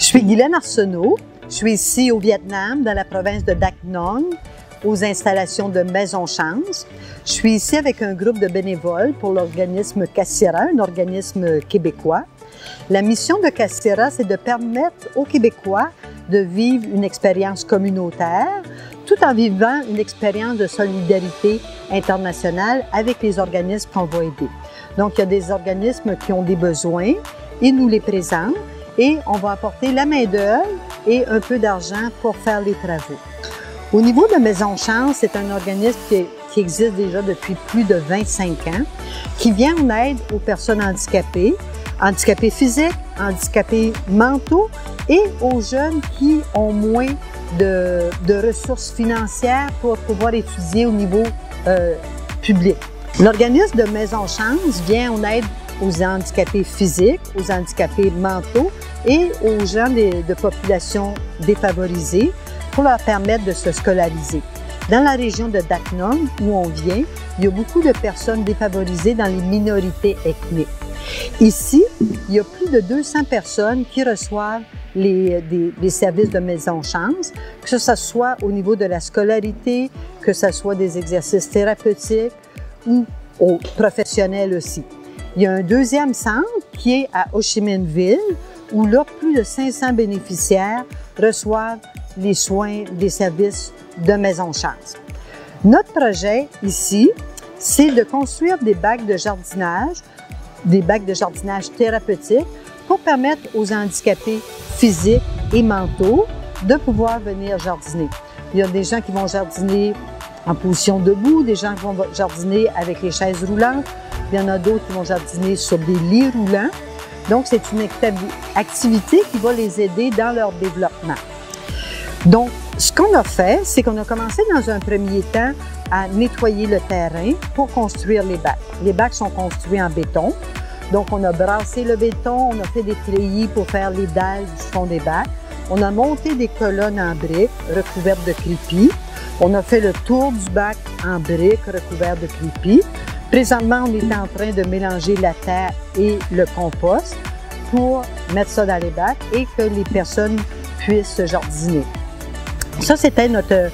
suis Guylaine Arsenault. Je suis ici au Vietnam, dans la province de Dak Nong, aux installations de Maison Chance. Je suis ici avec un groupe de bénévoles pour l'organisme CACIRA, un organisme québécois. La mission de CACIRA, c'est de permettre aux Québécois de vivre une expérience communautaire tout en vivant une expérience de solidarité internationale avec les organismes qu'on va aider. Donc, il y a des organismes qui ont des besoins, ils nous les présentent et on va apporter la main-d'œuvre et un peu d'argent pour faire les travaux. Au niveau de Maison Chance, c'est un organisme qui existe déjà depuis plus de 25 ans, qui vient en aide aux personnes handicapées, handicapés physiques, handicapés mentaux et aux jeunes qui ont moins de ressources financières pour pouvoir étudier au niveau public. L'organisme de Maison Chance vient en aide aux handicapés physiques, aux handicapés mentaux et aux gens de populations défavorisées pour leur permettre de se scolariser. Dans la région de Dak Nong, où on vient, il y a beaucoup de personnes défavorisées dans les minorités ethniques. Ici, il y a plus de 200 personnes qui reçoivent les services de Maison Chance, que ce soit au niveau de la scolarité, que ce soit des exercices thérapeutiques ou aux professionnels aussi. Il y a un deuxième centre qui est à Ho Chi Minh Ville, où là, plus de 500 bénéficiaires reçoivent les soins, des services de Maison Chance. Notre projet ici, c'est de construire des bacs de jardinage thérapeutiques pour permettre aux handicapés physiques et mentaux de pouvoir venir jardiner. Il y a des gens qui vont jardiner en position debout, des gens qui vont jardiner avec les chaises roulantes, il y en a d'autres qui vont jardiner sur des lits roulants. Donc, c'est une activité qui va les aider dans leur développement. Donc, ce qu'on a fait, c'est qu'on a commencé dans un premier temps à nettoyer le terrain pour construire les bacs. Les bacs sont construits en béton. Donc, on a brassé le béton, on a fait des treillis pour faire les dalles du fond des bacs. On a monté des colonnes en briques recouvertes de crépi. On a fait le tour du bac en briques recouvertes de crépi. Présentement, on est en train de mélanger la terre et le compost pour mettre ça dans les bacs et que les personnes puissent jardiner. Ça, c'était notre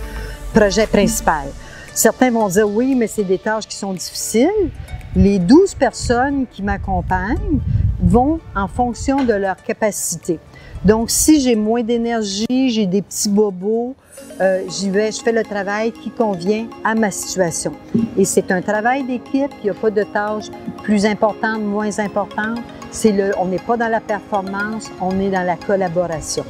projet principal. Certains vont dire, oui, mais c'est des tâches qui sont difficiles. Les 12 personnes qui m'accompagnent vont en fonction de leur capacité. Donc, si j'ai moins d'énergie, j'ai des petits bobos, je fais le travail qui convient à ma situation. Et c'est un travail d'équipe, il n'y a pas de tâches plus importantes, moins importantes. On n'est pas dans la performance, on est dans la collaboration.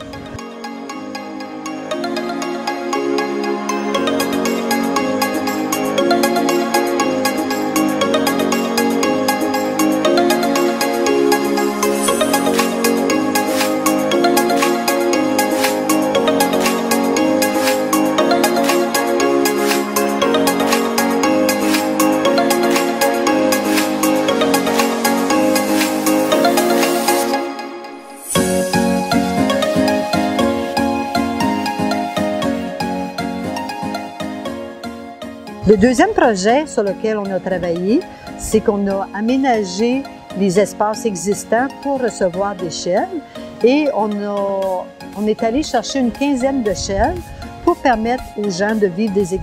Le deuxième projet sur lequel on a travaillé, c'est qu'on a aménagé les espaces existants pour recevoir des chèvres et on est allé chercher une quinzaine de chèvres pour permettre aux gens de vivre des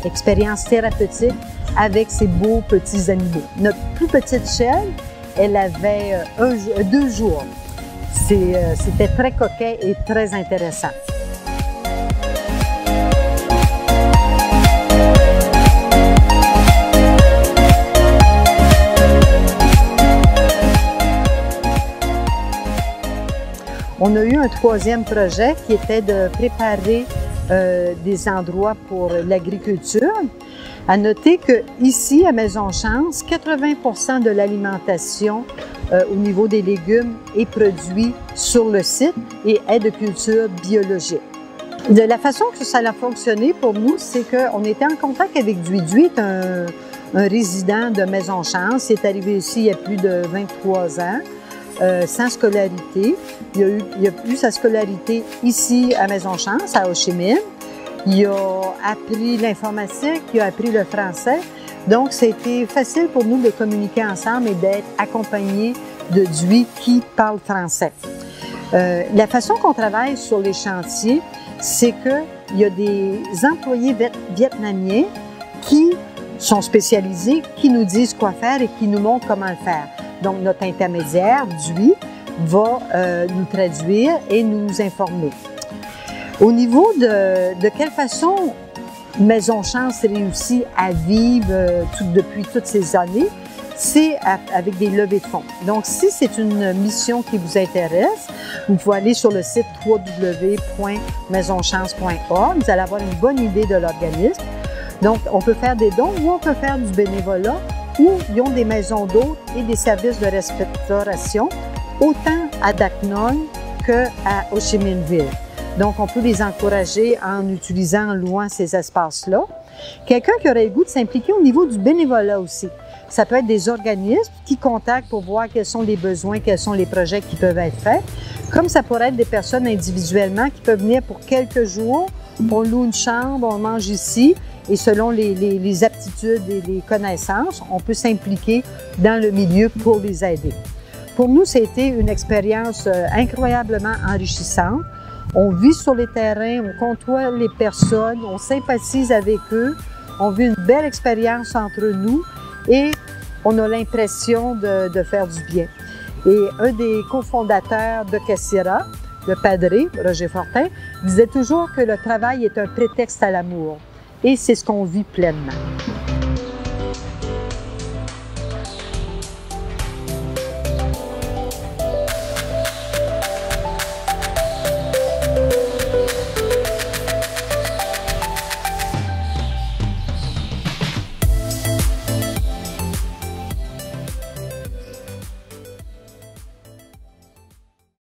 expériences thérapeutiques avec ces beaux petits animaux. Notre plus petite chèvre, elle avait 2 jours. C'était très coquet et très intéressant. On a eu un troisième projet qui était de préparer des endroits pour l'agriculture. À noter qu'ici, à Maison Chance, 80% de l'alimentation au niveau des légumes est produit sur le site et est de culture biologique. De la façon que ça a fonctionné pour nous, c'est qu'on était en contact avec Dui. Dui est un résident de Maison Chance. Il est arrivé ici il y a plus de 23 ans. Sans scolarité. Il a eu sa scolarité ici à Maison Chance, à Ho Chi Minh. Il a appris l'informatique, il a appris le français. Donc, c'était facile pour nous de communiquer ensemble et d'être accompagnés de Dui qui parle français. La façon qu'on travaille sur les chantiers, c'est qu'il y a des employés vietnamiens qui sont spécialisés, qui nous disent quoi faire et qui nous montrent comment le faire. Donc, notre intermédiaire, DUI, va nous traduire et nous informer. Au niveau de quelle façon Maison Chance réussit à vivre depuis toutes ces années, c'est avec des levées de fonds. Donc, si c'est une mission qui vous intéresse, vous pouvez aller sur le site www.maisonchance.org. Vous allez avoir une bonne idée de l'organisme. Donc, on peut faire des dons ou on peut faire du bénévolat, où ils ont des maisons d'hôtes et des services de restauration, autant à Dak Nong qu'à Ho Chi Minh Ville. Donc, on peut les encourager en utilisant, en louant ces espaces-là. Quelqu'un qui aurait le goût de s'impliquer au niveau du bénévolat aussi. Ça peut être des organismes qui contactent pour voir quels sont les besoins, quels sont les projets qui peuvent être faits. Comme ça pourrait être des personnes individuellement qui peuvent venir pour quelques jours. On loue une chambre, on mange ici. Et selon les aptitudes et les connaissances, on peut s'impliquer dans le milieu pour les aider. Pour nous, c'était une expérience incroyablement enrichissante. On vit sur les terrains, on côtoie les personnes, on sympathise avec eux, on vit une belle expérience entre nous et on a l'impression de faire du bien. Et un des cofondateurs de Cassira, le padre, Roger Fortin, disait toujours que le travail est un prétexte à l'amour. Et c'est ce qu'on vit pleinement.